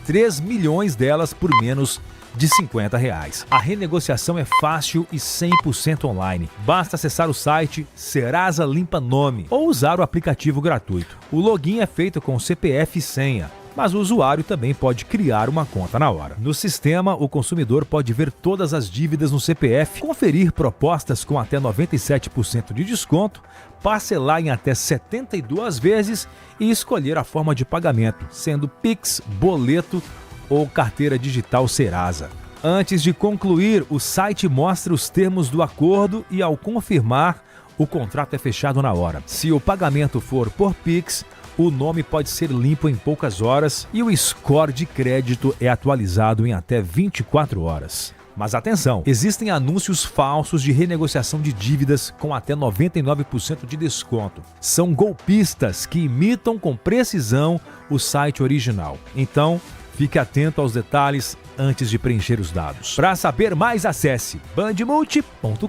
3 milhões delas por menos de R$50. A renegociação é fácil e 100% online. Basta acessar o site Serasa Limpa Nome ou usar o aplicativo gratuito. O login é feito com CPF e senha, mas o usuário também pode criar uma conta na hora. No sistema, o consumidor pode ver todas as dívidas no CPF, conferir propostas com até 97% de desconto, parcelar em até 72 vezes e escolher a forma de pagamento, sendo Pix, boleto ou carteira digital Serasa. Antes de concluir, o site mostra os termos do acordo e, ao confirmar, o contrato é fechado na hora. Se o pagamento for por Pix, o nome pode ser limpo em poucas horas e o score de crédito é atualizado em até 24 horas. Mas atenção, existem anúncios falsos de renegociação de dívidas com até 99% de desconto. São golpistas que imitam com precisão o site original. Então, fique atento aos detalhes antes de preencher os dados. Para saber mais, acesse bandmulti.com.br.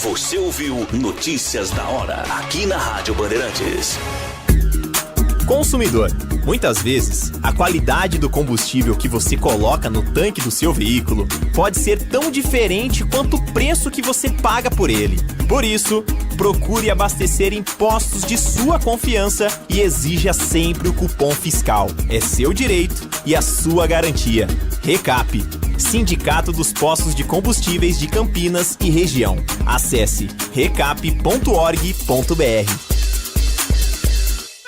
Você ouviu Notícias da Hora, aqui na Rádio Bandeirantes. Consumidor, muitas vezes, a qualidade do combustível que você coloca no tanque do seu veículo pode ser tão diferente quanto o preço que você paga por ele. Por isso, procure abastecer em postos de sua confiança e exija sempre o cupom fiscal. É seu direito e a sua garantia. Recap, Sindicato dos Postos de Combustíveis de Campinas e Região. Acesse recap.org.br.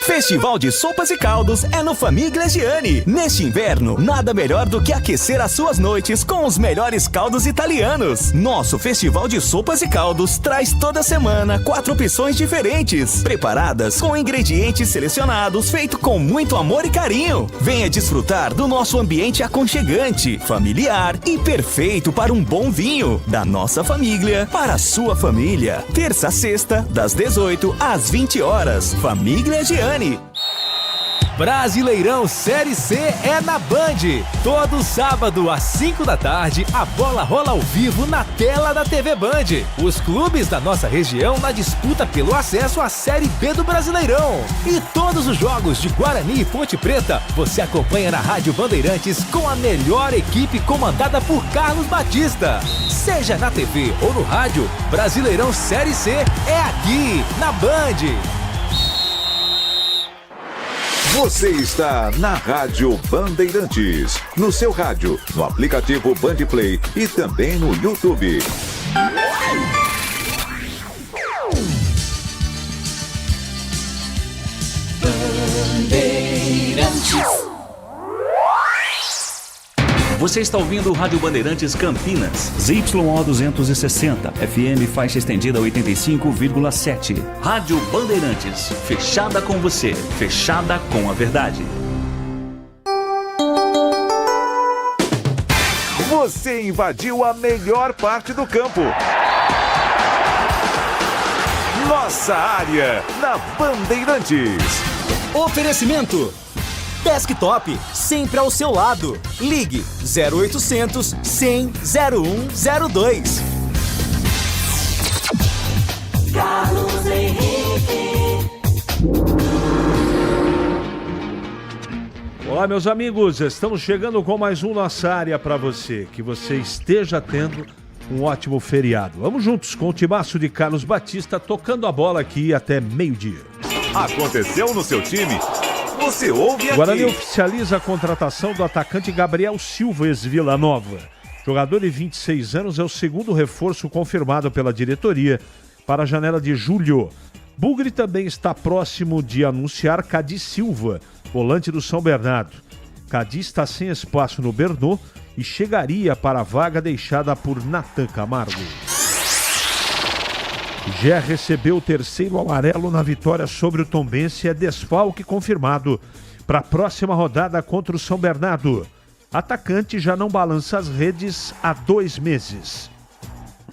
Festival de Sopas e Caldos é no Família Gianni. Neste inverno, nada melhor do que aquecer as suas noites com os melhores caldos italianos. Nosso Festival de Sopas e Caldos traz toda semana 4 opções diferentes, preparadas com ingredientes selecionados, feito com muito amor e carinho. Venha desfrutar do nosso ambiente aconchegante, familiar e perfeito para um bom vinho. Da nossa família para a sua família. Terça a sexta, das 18 às 20 horas. Família Gianni. Brasileirão Série C é na Band. Todo sábado às 5 da tarde, a bola rola ao vivo na tela da TV Band. Os clubes da nossa região na disputa pelo acesso à Série B do Brasileirão. E todos os jogos de Guarani e Ponte Preta você acompanha na Rádio Bandeirantes com a melhor equipe comandada por Carlos Batista. Seja na TV ou no rádio, Brasileirão Série C é aqui, na Band. Você está na Rádio Bandeirantes, no seu rádio, no aplicativo Bandplay e também no YouTube. Bandeirantes. Você está ouvindo o Rádio Bandeirantes Campinas, ZYO 260, FM faixa estendida 85,7. Rádio Bandeirantes, fechada com você, fechada com a verdade. Você invadiu a melhor parte do campo. Nossa área, na Bandeirantes. Oferecimento Desktop, sempre ao seu lado. Ligue 0800 100 0102. Carlos Henrique. Olá, meus amigos, estamos chegando com mais um Nossa Área para você. Que você esteja tendo um ótimo feriado. Vamos juntos com o timaço de Carlos Batista tocando a bola aqui até meio-dia. Aconteceu no seu time? Você ouve aqui. Guarani oficializa a contratação do atacante Gabriel Silva, ex-Vila Nova. Jogador de 26 anos, é o segundo reforço confirmado pela diretoria para a janela de julho. Bugre também está próximo de anunciar Cadi Silva, volante do São Bernardo. Cadi está sem espaço no Bernô e chegaria para a vaga deixada por Natan Camargo. Gé recebeu o terceiro amarelo na vitória sobre o Tombense, é desfalque confirmado para a próxima rodada contra o São Bernardo. Atacante já não balança as redes há 2 meses.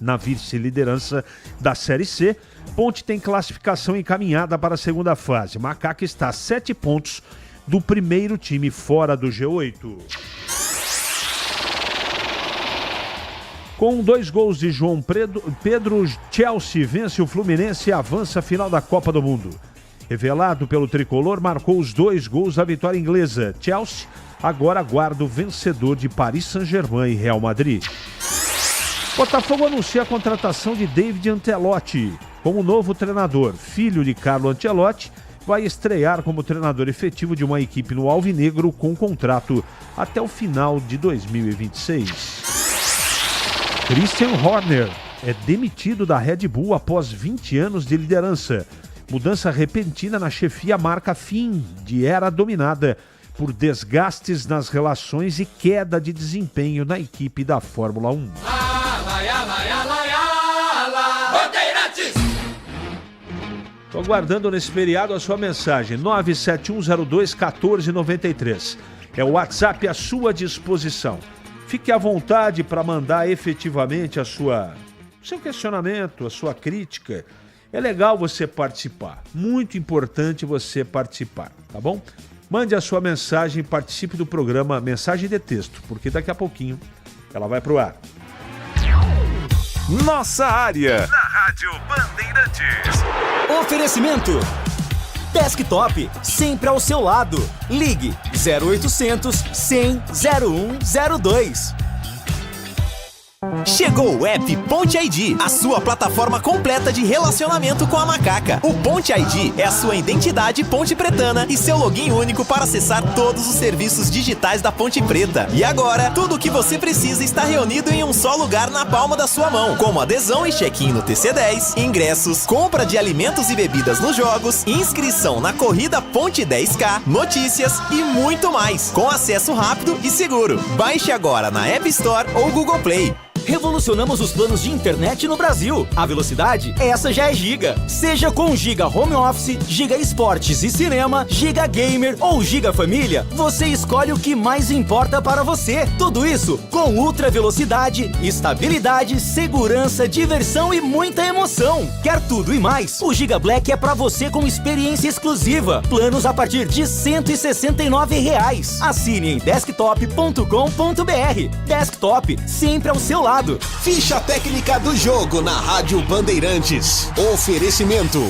Na vice-liderança da Série C, Ponte tem classificação encaminhada para a segunda fase. Macaca está a 7 pontos do primeiro time fora do G8. Com 2 gols de João Pedro, Chelsea vence o Fluminense e avança à final da Copa do Mundo. Revelado pelo tricolor, marcou os 2 gols da vitória inglesa. Chelsea agora aguarda o vencedor de Paris Saint-Germain e Real Madrid. Botafogo anuncia a contratação de David Ancelotti como novo treinador. Filho de Carlo Ancelotti, vai estrear como treinador efetivo de uma equipe no Alvinegro com contrato até o final de 2026. Christian Horner é demitido da Red Bull após 20 anos de liderança. Mudança repentina na chefia marca fim de era dominada por desgastes nas relações e queda de desempenho na equipe da Fórmula 1. Estou aguardando nesse feriado a sua mensagem, 971021493. É o WhatsApp à sua disposição. Fique à vontade para mandar efetivamente o seu questionamento, a sua crítica. É legal você participar, muito importante você participar, tá bom? Mande a sua mensagem, participe do programa Mensagem de Texto, porque daqui a pouquinho ela vai pro ar. Nossa área, na Rádio Bandeirantes. Oferecimento Desktop, sempre ao seu lado. Ligue 0800 100 0102. Chegou o app Ponte ID, a sua plataforma completa de relacionamento com a macaca. O Ponte ID é a sua identidade ponte pretana e seu login único para acessar todos os serviços digitais da Ponte Preta. E agora, tudo o que você precisa está reunido em um só lugar na palma da sua mão, como adesão e check-in no TC10, ingressos, compra de alimentos e bebidas nos jogos, inscrição na corrida Ponte 10K, notícias e muito mais, com acesso rápido e seguro. Baixe agora na App Store ou Google Play. Revolucionamos os planos de internet no Brasil. A velocidade, essa já é Giga. Seja com Giga Home Office, Giga Esportes e Cinema, Giga Gamer ou Giga Família, você escolhe o que mais importa para você. Tudo isso com ultra velocidade, estabilidade, segurança, diversão e muita emoção. Quer tudo e mais? O Giga Black é para você com experiência exclusiva. Planos a partir de R$ 169. Assine em desktop.com.br. Desktop, sempre ao seu lado. Ficha técnica do jogo na Rádio Bandeirantes. Oferecimento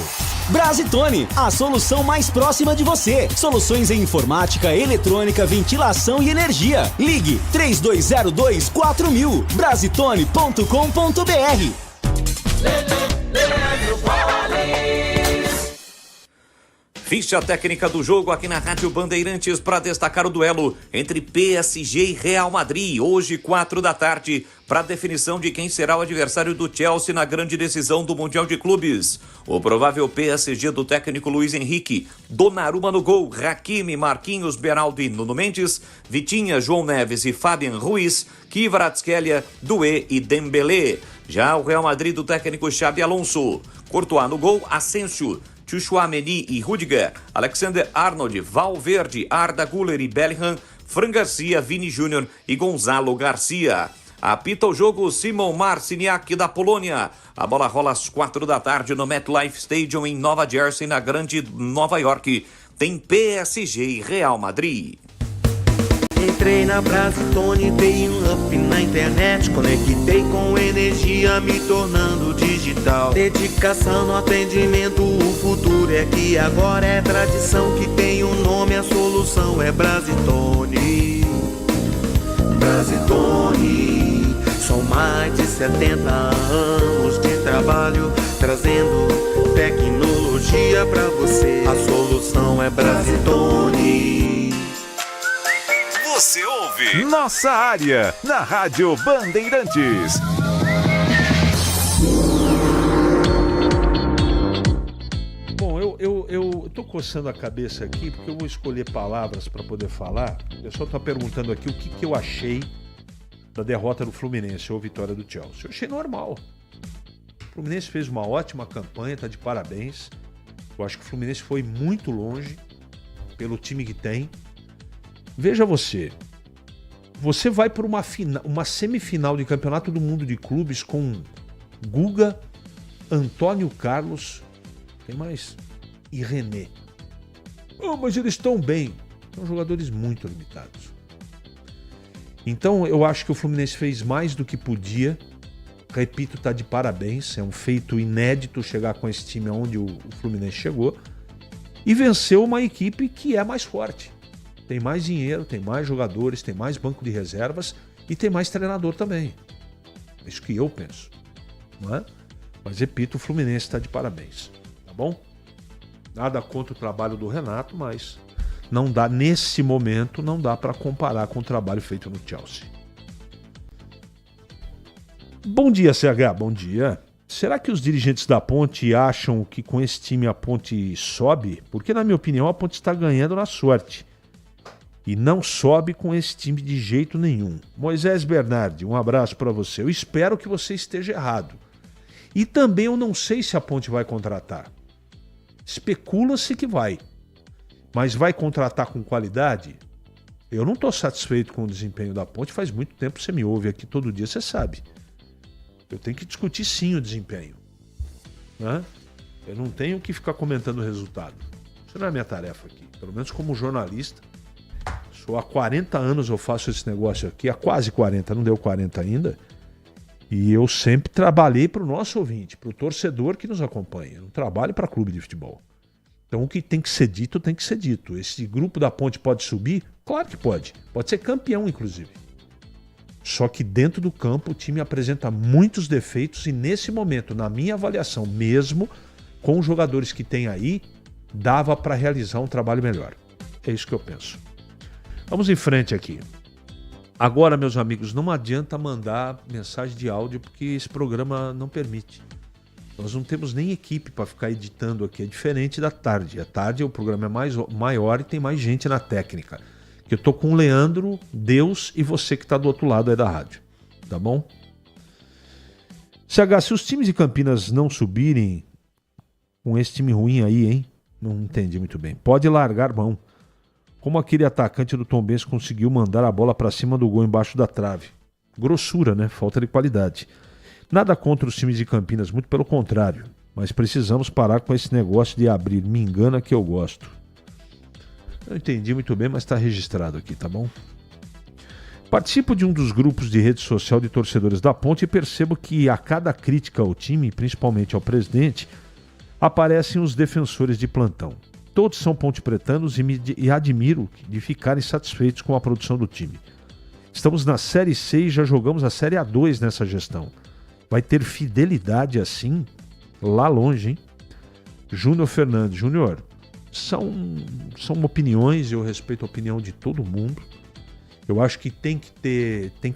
Brasitone, a solução mais próxima de você. Soluções em informática, eletrônica, ventilação e energia. Ligue 3202-4000. Brasitone.com.br. Ficha técnica do jogo aqui na Rádio Bandeirantes para destacar o duelo entre PSG e Real Madrid, hoje 4 da tarde, para definição de quem será o adversário do Chelsea na grande decisão do Mundial de Clubes. O provável PSG do técnico Luiz Henrique, Donnarumma no gol, Hakimi, Marquinhos, Beraldo e Nuno Mendes, Vitinha, João Neves e Fabian Ruiz, Kvaratskhelia, Doué e Dembélé. Já o Real Madrid do técnico Xabi Alonso, Courtois no gol, Asensio, Tchouaméni e Rudiger, Alexander-Arnold, Valverde, Arda Güler e Bellingham, Fran Garcia, Vini Júnior e Gonzalo Garcia. Apita o jogo Simon Marciniak da Polônia. A bola rola às 4 da tarde no MetLife Stadium em Nova Jersey, na grande Nova York. Tem PSG e Real Madrid. Entrei na Brasitone, dei um up na internet, conectei com energia, me tornando digital. Dedicação no atendimento, o futuro é aqui agora, é tradição que tem um nome, a solução é Brasitone. Brasitone, são mais de 70 anos de trabalho, trazendo tecnologia pra você. A solução é Brasitone. Você ouve Nossa Área, na Rádio Bandeirantes. Bom, eu tô coçando a cabeça aqui porque eu vou escolher palavras para poder falar. O pessoal tá perguntando aqui o que eu achei da derrota do Fluminense ou vitória do Chelsea. Eu achei normal. O Fluminense fez uma ótima campanha, tá de parabéns. Eu acho que o Fluminense foi muito longe pelo time que tem. Veja você vai por uma semifinal de campeonato do mundo de clubes com Guga, Antônio Carlos, quem mais? E René. Oh, mas eles estão bem. São jogadores muito limitados. Então eu acho que o Fluminense fez mais do que podia. Repito, tá de parabéns. É um feito inédito chegar com esse time onde o Fluminense chegou. E venceu uma equipe que é mais forte. Tem mais dinheiro, tem mais jogadores, tem mais banco de reservas e tem mais treinador também. É isso que eu penso. Não é? Mas repito, o Fluminense está de parabéns. Tá bom? Nada contra o trabalho do Renato, mas não dá, nesse momento, não dá para comparar com o trabalho feito no Chelsea. Bom dia, CH. Bom dia. Será que os dirigentes da Ponte acham que com esse time a Ponte sobe? Porque, na minha opinião, a Ponte está ganhando na sorte. E não sobe com esse time de jeito nenhum. Moisés Bernardi, um abraço para você. Eu espero que você esteja errado. E também eu não sei se a Ponte vai contratar. Especula-se que vai. Mas vai contratar com qualidade? Eu não estou satisfeito com o desempenho da Ponte. Faz muito tempo, você me ouve aqui todo dia, você sabe. Eu tenho que discutir sim o desempenho. Né? Eu não tenho que ficar comentando o resultado. Isso não é minha tarefa aqui. Pelo menos como jornalista. Há 40 anos eu faço esse negócio aqui. Há quase 40, não deu 40 ainda. E eu sempre trabalhei para o nosso ouvinte, para o torcedor que nos acompanha. Eu não trabalho para clube de futebol. Então o que tem que ser dito, tem que ser dito. Esse grupo da Ponte pode subir? Claro que pode. Pode ser campeão, inclusive. Só que dentro do campo o time apresenta muitos defeitos e nesse momento, na minha avaliação, mesmo com os jogadores que tem aí, dava para realizar um trabalho melhor. É isso que eu penso. Vamos em frente aqui. Agora, meus amigos, não adianta mandar mensagem de áudio porque esse programa não permite. Nós não temos nem equipe para ficar editando aqui. É diferente da tarde. À tarde o programa é maior e tem mais gente na técnica. Eu tô com o Leandro, Deus e você que está do outro lado aí da rádio. Tá bom? CH, se os times de Campinas não subirem com esse time ruim aí, hein? Não entendi muito bem. Pode largar mão. Como aquele atacante do Tombense conseguiu mandar a bola para cima do gol embaixo da trave. Grossura, né? Falta de qualidade. Nada contra os times de Campinas, muito pelo contrário. Mas precisamos parar com esse negócio de abrir. Me engana que eu gosto. Não entendi muito bem, mas está registrado aqui, tá bom? Participo de um dos grupos de rede social de torcedores da Ponte e percebo que a cada crítica ao time, principalmente ao presidente, aparecem os defensores de plantão. Todos são pontepretanos e admiro de ficarem satisfeitos com a produção do time. Estamos na Série C e já jogamos a Série A2 nessa gestão. Vai ter fidelidade assim lá longe, hein? Júnior Fernandes. Júnior, são opiniões, eu respeito a opinião de todo mundo. Eu acho que tem que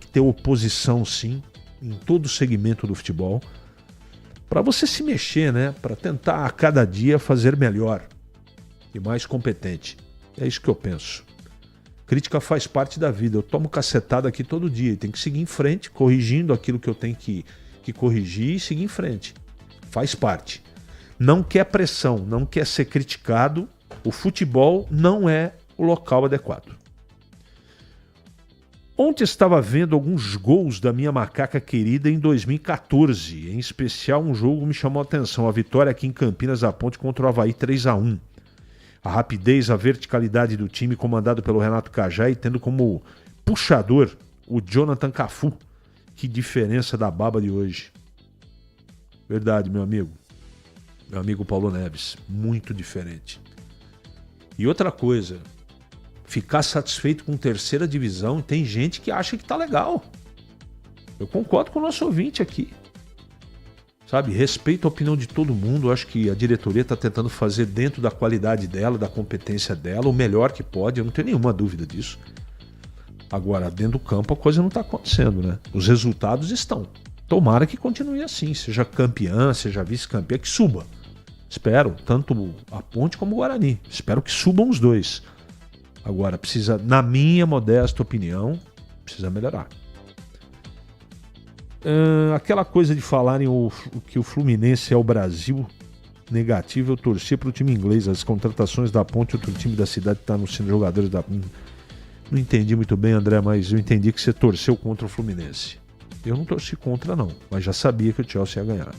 ter oposição sim, em todo o segmento do futebol, para você se mexer, né? Para tentar a cada dia fazer melhor e mais competente. É isso que eu penso. Crítica faz parte da vida. Eu tomo cacetada aqui todo dia e tenho que seguir em frente, corrigindo aquilo que eu tenho que corrigir e seguir em frente. Faz parte. Não quer pressão, não quer ser criticado. O futebol não é o local adequado. Ontem estava vendo alguns gols da minha macaca querida em 2014. Em especial, um jogo me chamou a atenção. A vitória aqui em Campinas da Ponte contra o Avaí 3-1. A rapidez, a verticalidade do time comandado pelo Renato Cajá e tendo como puxador o Jonathan Cafu. Que diferença da baba de hoje. Verdade, meu amigo. Meu amigo Paulo Neves. Muito diferente. E outra coisa, ficar satisfeito com terceira divisão, tem gente que acha que tá legal. Eu concordo com o nosso ouvinte aqui. Sabe, respeito a opinião de todo mundo. Eu acho que a diretoria está tentando fazer dentro da qualidade dela, da competência dela, o melhor que pode, eu não tenho nenhuma dúvida disso. Agora, dentro do campo a coisa não está acontecendo, né? Os resultados estão. Tomara que continue assim, seja campeã, seja vice-campeã, que suba. Espero, tanto a Ponte como o Guarani. Espero que subam os dois. Agora, precisa, na minha modesta opinião, precisa melhorar. Aquela coisa de falarem que o Fluminense é o Brasil negativo, eu torci para o time inglês. As contratações da Ponte, outro time da cidade está anunciando jogadores da... Não entendi muito bem, André, mas eu entendi que você torceu contra o Fluminense. Eu não torci contra, não, mas já sabia que o Chelsea ia ganhar.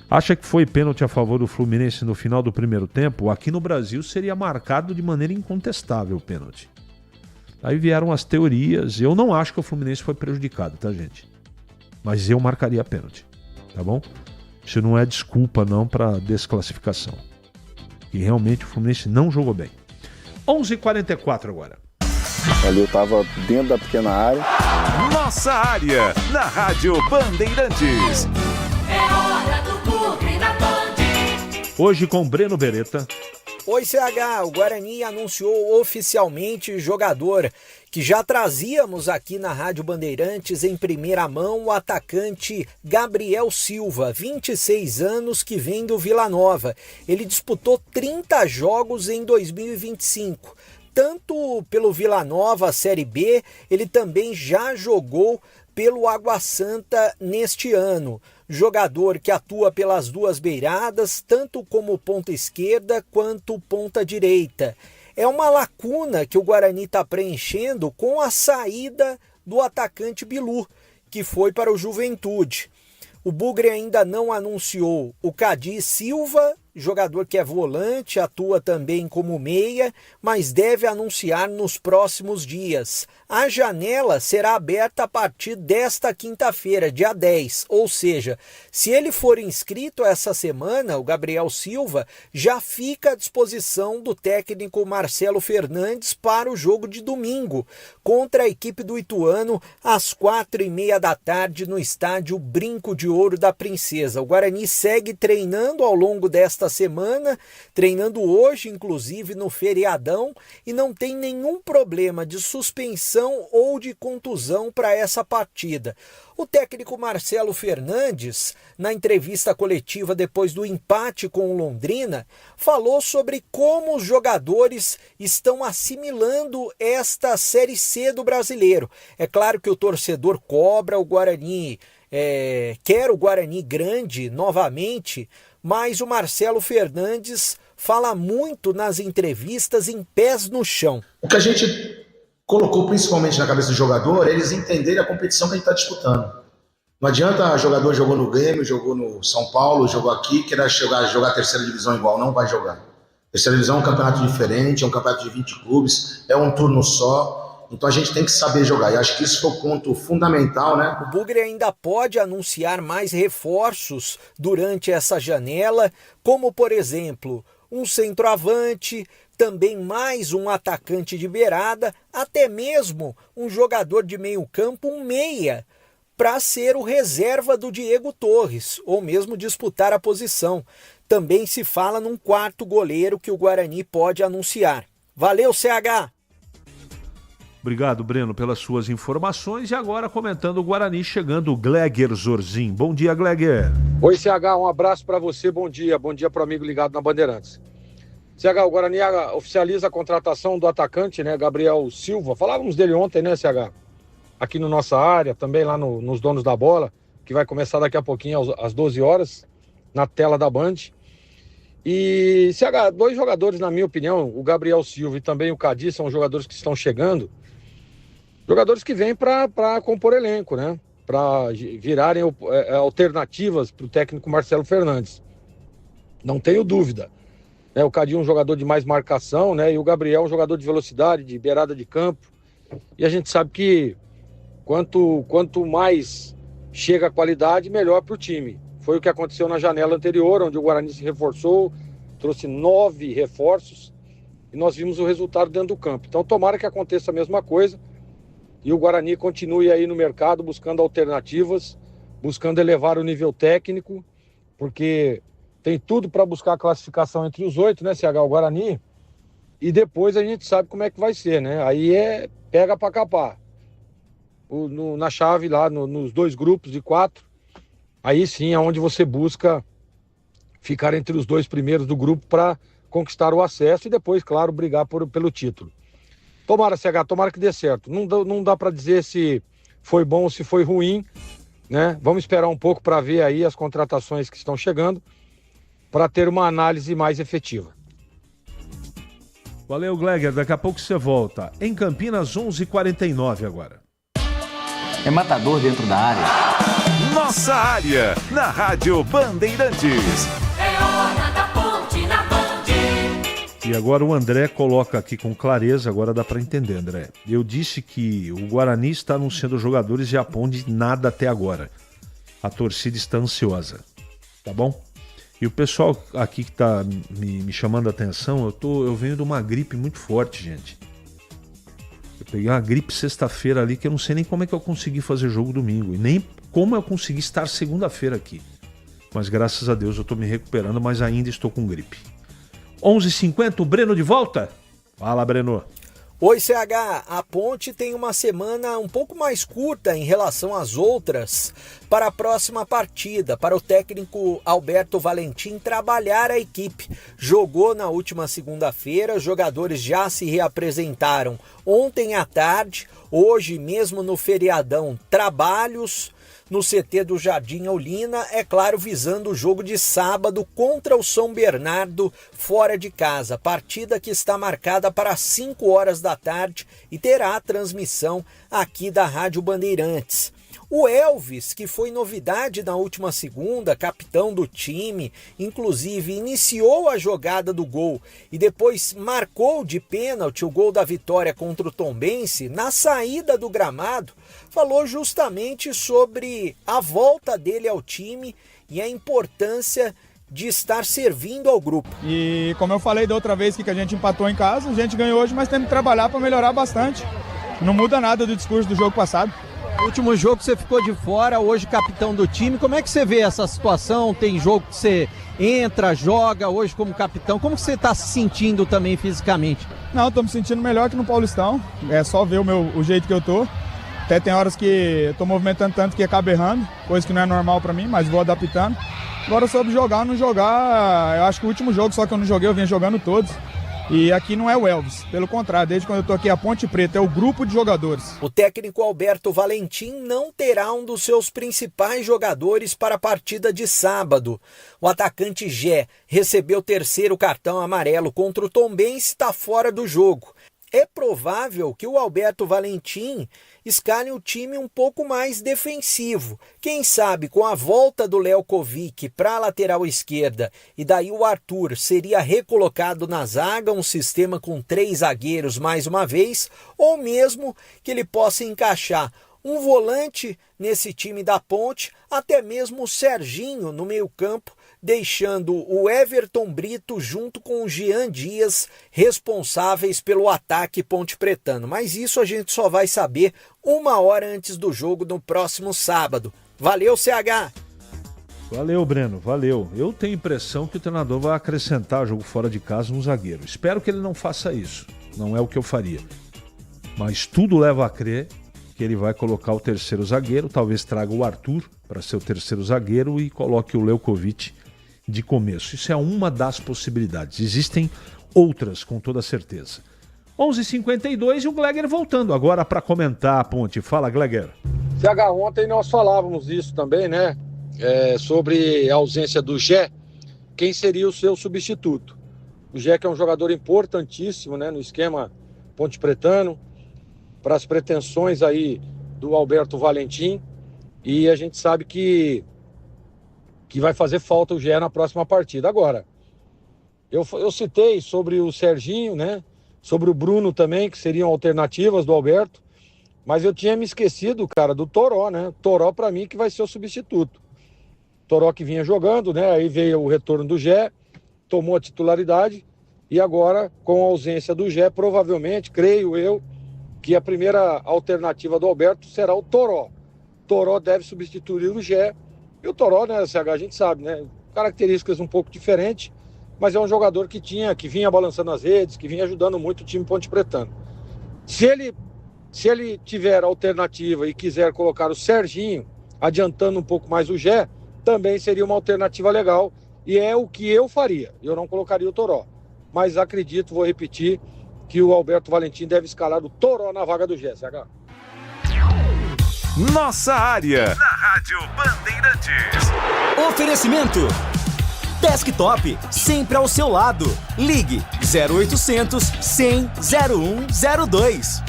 Acha que foi pênalti a favor do Fluminense no final do primeiro tempo? Aqui no Brasil seria marcado de maneira incontestável o pênalti. Aí vieram as teorias. Eu não acho que o Fluminense foi prejudicado, tá, gente? Mas eu marcaria pênalti, tá bom? Isso não é desculpa, não, para desclassificação. E realmente o Fluminense não jogou bem. 11h44 agora. Ali eu tava dentro da pequena área. Nossa área, na Rádio Bandeirantes. É hora do Bugre na Band. Hoje com Breno Beretta. Oi, CH, o Guarani anunciou oficialmente o jogador que já trazíamos aqui na Rádio Bandeirantes em primeira mão, o atacante Gabriel Silva, 26 anos, que vem do Vila Nova. Ele disputou 30 jogos em 2025. Tanto pelo Vila Nova, Série B, ele também já jogou pelo Água Santa neste ano. Jogador que atua pelas duas beiradas, tanto como ponta esquerda quanto ponta direita. É uma lacuna que o Guarani está preenchendo com a saída do atacante Bilu, que foi para o Juventude. O Bugre ainda não anunciou o Cadi Silva, jogador que é volante, atua também como meia, mas deve anunciar nos próximos dias. A janela será aberta a partir desta quinta-feira, dia 10, ou seja, se ele for inscrito essa semana, o Gabriel Silva já fica à disposição do técnico Marcelo Fernandes para o jogo de domingo, contra a equipe do Ituano, às 4h30 da tarde, no estádio Brinco de Ouro da Princesa. O Guarani segue treinando ao longo desta semana, treinando hoje, inclusive no feriadão, e não tem nenhum problema de suspensão ou de contusão para essa partida. O técnico Marcelo Fernandes, na entrevista coletiva depois do empate com o Londrina, falou sobre como os jogadores estão assimilando esta Série C do Brasileiro. É claro que o torcedor cobra o Guarani, quer o Guarani grande novamente, mas o Marcelo Fernandes fala muito nas entrevistas em pés no chão. O que a gente colocou principalmente na cabeça do jogador é eles entenderem a competição que a gente está disputando. Não adianta jogador jogou no Grêmio, jogou no São Paulo, jogou aqui, querer jogar a terceira divisão igual, não vai jogar. Terceira divisão é um campeonato diferente, é um campeonato de 20 clubes, é um turno só, então a gente tem que saber jogar, e acho que isso foi o ponto fundamental, né? O Bugre ainda pode anunciar mais reforços durante essa janela, como por exemplo, um centroavante, também mais um atacante de beirada, até mesmo um jogador de meio campo, um meia, para ser o reserva do Diego Torres, ou mesmo disputar a posição. Também se fala num quarto goleiro que o Guarani pode anunciar. Valeu, CH! Obrigado, Breno, pelas suas informações. E agora, comentando o Guarani, chegando o Gleger Zorzin. Bom dia, Gleger. Oi, CH, um abraço para você, bom dia para o amigo ligado na Bandeirantes. CH, o Guarani oficializa a contratação do atacante, né, Gabriel Silva. Falávamos dele ontem, né, CH? Aqui na nossa área, também lá nos Donos da Bola, que vai começar daqui a pouquinho às 12 horas, na tela da Band. E, CH, dois jogadores, na minha opinião, o Gabriel Silva e também o Cadi, são jogadores que estão chegando, jogadores que vêm para compor elenco, né? Para virarem alternativas para o técnico Marcelo Fernandes. Não tenho dúvida. O Cadi é um jogador de mais marcação, né? E o Gabriel é um jogador de velocidade, de beirada de campo. E a gente sabe que quanto mais chega a qualidade, melhor para o time. Foi o que aconteceu na janela anterior, onde o Guarani se reforçou, trouxe 9 reforços e nós vimos o resultado dentro do campo. Então tomara que aconteça a mesma coisa e o Guarani continue aí no mercado buscando alternativas, buscando elevar o nível técnico, porque tem tudo para buscar a classificação entre os 8, né, CH, o Guarani, e depois a gente sabe como é que vai ser, né? Aí pega para capar. Na chave lá, nos 2 grupos de 4, aí sim é onde você busca ficar entre os 2 primeiros do grupo para conquistar o acesso e depois, claro, brigar pelo título. Tomara, CH, tomara que dê certo. Não dá para dizer se foi bom ou se foi ruim, né? Vamos esperar um pouco para ver aí as contratações que estão chegando, para ter uma análise mais efetiva. Valeu, Gleger. Daqui a pouco você volta. Em Campinas, 11h49 agora. É matador dentro da área. Nossa área, na Rádio Bandeirantes. É hora da ponte na Band. E agora o André coloca aqui com clareza, agora dá para entender, André. Eu disse que o Guarani está anunciando jogadores e a Ponte nada até agora. A torcida está ansiosa, tá bom? E o pessoal aqui que tá me chamando a atenção, eu venho de uma gripe muito forte, gente. Eu peguei uma gripe sexta-feira ali que eu não sei nem como é que eu consegui fazer jogo domingo. E nem como eu consegui estar segunda-feira aqui. Mas graças a Deus eu tô me recuperando, mas ainda estou com gripe. 11h50, o Breno de volta? Fala, Breno. Oi, CH. A Ponte tem uma semana um pouco mais curta em relação às outras para a próxima partida, para o técnico Alberto Valentim trabalhar a equipe. Jogou na última segunda-feira, os jogadores já se reapresentaram ontem à tarde, hoje mesmo no feriadão, trabalhos no CT do Jardim Olinda, é claro, visando o jogo de sábado contra o São Bernardo fora de casa. Partida que está marcada para 5 horas da tarde e terá a transmissão aqui da Rádio Bandeirantes. O Elvis, que foi novidade na última segunda, capitão do time, inclusive iniciou a jogada do gol e depois marcou de pênalti o gol da vitória contra o Tombense, na saída do gramado, falou justamente sobre a volta dele ao time e a importância de estar servindo ao grupo. E como eu falei da outra vez que a gente empatou em casa, a gente ganhou hoje, mas temos que trabalhar para melhorar bastante. Não muda nada do discurso do jogo passado. No último jogo você ficou de fora, hoje capitão do time. Como é que você vê essa situação? Tem jogo que você entra, joga, hoje como capitão. Como que você está se sentindo também fisicamente? Não, estou me sentindo melhor que no Paulistão. É só ver o jeito que eu tô. Até tem horas que eu tô movimentando tanto que acaba errando, coisa que não é normal para mim, mas vou adaptando. Agora sobre jogar ou não jogar, eu acho que o último jogo só que eu não joguei, eu vinha jogando todos. E aqui não é o Elvis, pelo contrário, desde quando eu tô aqui a Ponte Preta, é o grupo de jogadores. O técnico Alberto Valentim não terá um dos seus principais jogadores para a partida de sábado. O atacante Gé recebeu o terceiro cartão amarelo contra o Tombense e está fora do jogo. É provável que o Alberto Valentim escale o time um pouco mais defensivo. Quem sabe com a volta do Léo Kovic para a lateral esquerda e daí o Arthur seria recolocado na zaga, um sistema com 3 zagueiros mais uma vez, ou mesmo que ele possa encaixar um volante nesse time da Ponte, até mesmo o Serginho no meio-campo, deixando o Everton Brito junto com o Jean Dias responsáveis pelo ataque pontepretano. Mas isso a gente só vai saber 1 hora antes do jogo no próximo sábado. Valeu, CH! Valeu, Breno, valeu. Eu tenho a impressão que o treinador vai acrescentar jogo fora de casa no zagueiro. Espero que ele não faça isso. Não é o que eu faria. Mas tudo leva a crer que ele vai colocar o terceiro zagueiro, talvez traga o Arthur para ser o terceiro zagueiro e coloque o Léo Kovic de começo. Isso é uma das possibilidades. Existem outras, com toda certeza. 11h52 e o Gleger voltando agora para comentar a Ponte. Fala, Gleger. CH, ontem nós falávamos isso também, né? Sobre a ausência do Gé, quem seria o seu substituto. O Gé, que é um jogador importantíssimo, né, no esquema pontepretano, para as pretensões aí do Alberto Valentim, e a gente sabe que vai fazer falta o Gé na próxima partida. Agora, eu citei sobre o Serginho, né, sobre o Bruno também, que seriam alternativas do Alberto, mas eu tinha me esquecido, cara, do Toró, né? Toró para mim que vai ser o substituto. Toró que vinha jogando, né? Aí veio o retorno do Gé, tomou a titularidade e agora, com a ausência do Gé, provavelmente, creio eu, que a primeira alternativa do Alberto será o Toró. Toró deve substituir o Gé. E o Toró, né, CH, a gente sabe, né? Características um pouco diferentes, mas é um jogador que vinha balançando as redes, que vinha ajudando muito o time pontepretano. Se ele tiver alternativa e quiser colocar o Serginho, adiantando um pouco mais o Gé, também seria uma alternativa legal. E é o que eu faria. Eu não colocaria o Toró. Mas acredito, vou repetir, que o Alberto Valentim deve escalar o Toró na vaga do Gé, CH. Nossa área, na Rádio Bandeirantes. Oferecimento Desktop, sempre ao seu lado. Ligue 0800 100 0102.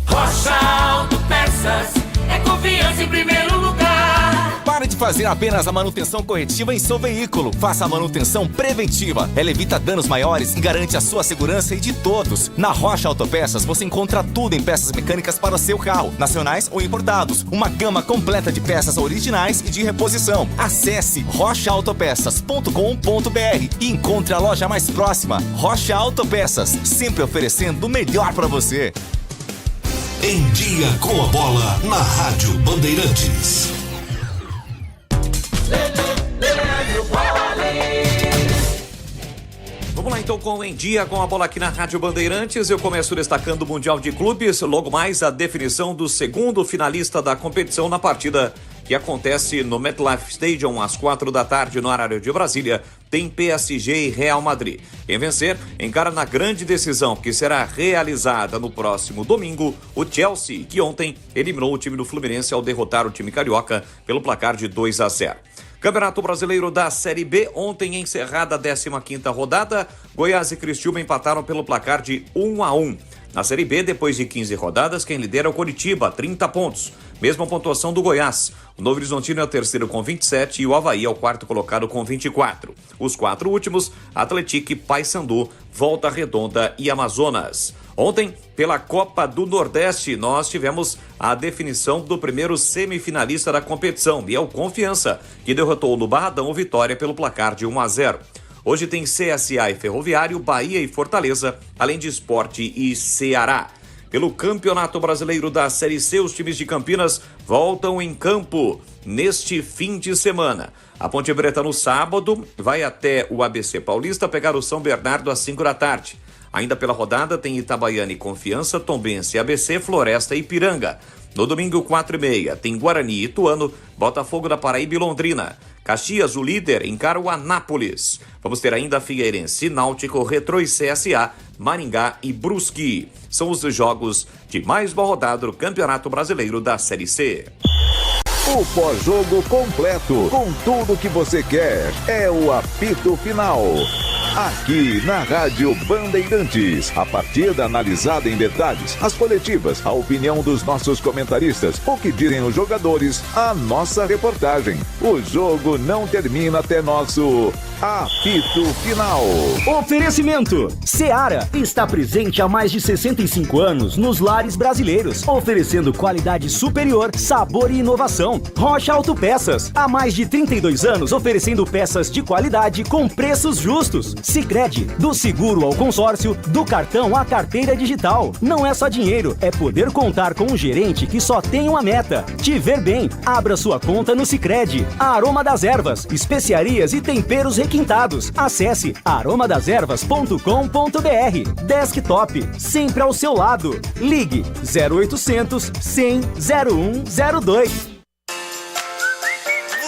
Rocha Auto Peças, é confiança em primeiro lugar. Para de fazer apenas a manutenção corretiva em seu veículo. Faça a manutenção preventiva. Ela evita danos maiores e garante a sua segurança e de todos. Na Rocha Autopeças você encontra tudo em peças mecânicas para o seu carro, nacionais ou importados. Uma gama completa de peças originais e de reposição. Acesse rochaautopeças.com.br e encontre a loja mais próxima. Rocha Autopeças, sempre oferecendo o melhor para você. Em Dia com a Bola, na Rádio Bandeirantes. Vamos lá então com Em Dia com a Bola aqui na Rádio Bandeirantes. Eu começo destacando o Mundial de Clubes, logo mais a definição do segundo finalista da competição na partida que acontece no MetLife Stadium às 4h no horário de Brasília. Tem PSG e Real Madrid. Quem vencer encara na grande decisão que será realizada no próximo domingo o Chelsea, que ontem eliminou o time do Fluminense ao derrotar o time carioca pelo placar de 2-0. Campeonato Brasileiro da Série B, ontem encerrada a 15ª rodada, Goiás e Criciúma empataram pelo placar de 1-1. Na Série B, depois de 15 rodadas, quem lidera é o Coritiba, 30 pontos. Mesma pontuação do Goiás. O Novo Horizontino é o terceiro com 27 e o Avaí é o quarto colocado com 24. Os 4 últimos, Atlético, Paysandu, Volta Redonda e Amazonas. Ontem, pela Copa do Nordeste, nós tivemos a definição do primeiro semifinalista da competição, e é o Confiança, que derrotou no Barradão o Vitória pelo placar de 1-0. Hoje tem CSA e Ferroviário, Bahia e Fortaleza, além de Sport e Ceará. Pelo Campeonato Brasileiro da Série C, os times de Campinas voltam em campo neste fim de semana. A Ponte Preta no sábado vai até o ABC Paulista pegar o São Bernardo às 5h. Ainda pela rodada tem Itabaiana e Confiança, Tombense, ABC, Floresta e Ipiranga. No domingo, 4h30, tem Guarani e Ituano, Botafogo da Paraíba e Londrina. Caxias, o líder, encara o Anápolis. Vamos ter ainda Figueirense, Náutico, Retrô e CSA, Maringá e Brusque. São os jogos de mais uma rodada do Campeonato Brasileiro da Série C. O pós-jogo completo, com tudo que você quer, é o apito final. Aqui na Rádio Bandeirantes, a partida analisada em detalhes, as coletivas, a opinião dos nossos comentaristas, o que dizem os jogadores, a nossa reportagem. O jogo não termina até nosso apito final. Oferecimento: Seara está presente há mais de 65 anos nos lares brasileiros, oferecendo qualidade superior, sabor e inovação. Rocha Autopeças, há mais de 32 anos oferecendo peças de qualidade com preços justos. Sicredi, do seguro ao consórcio, do cartão à carteira digital. Não é só dinheiro, é poder contar com um gerente que só tem uma meta: te ver bem. Abra sua conta no Sicredi. Aroma das Ervas, especiarias e temperos requintados. Acesse aromadeservas.com.br. Desktop, sempre ao seu lado. Ligue 0800 100 0102.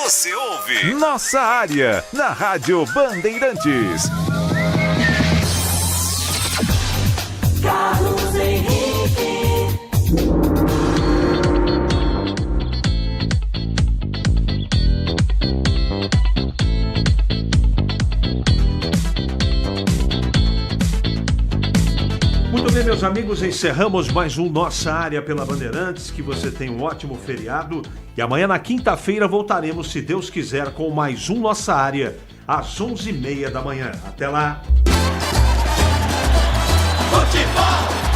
Você ouve Nossa Área, na Rádio Bandeirantes. Carlos Henrique. Muito bem, meus amigos, encerramos mais um Nossa Área pela Bandeirantes. Que você tenha um ótimo feriado. E amanhã, na quinta-feira, voltaremos, se Deus quiser, com mais um Nossa Área, às 11h30 da manhã. Até lá! Futebol!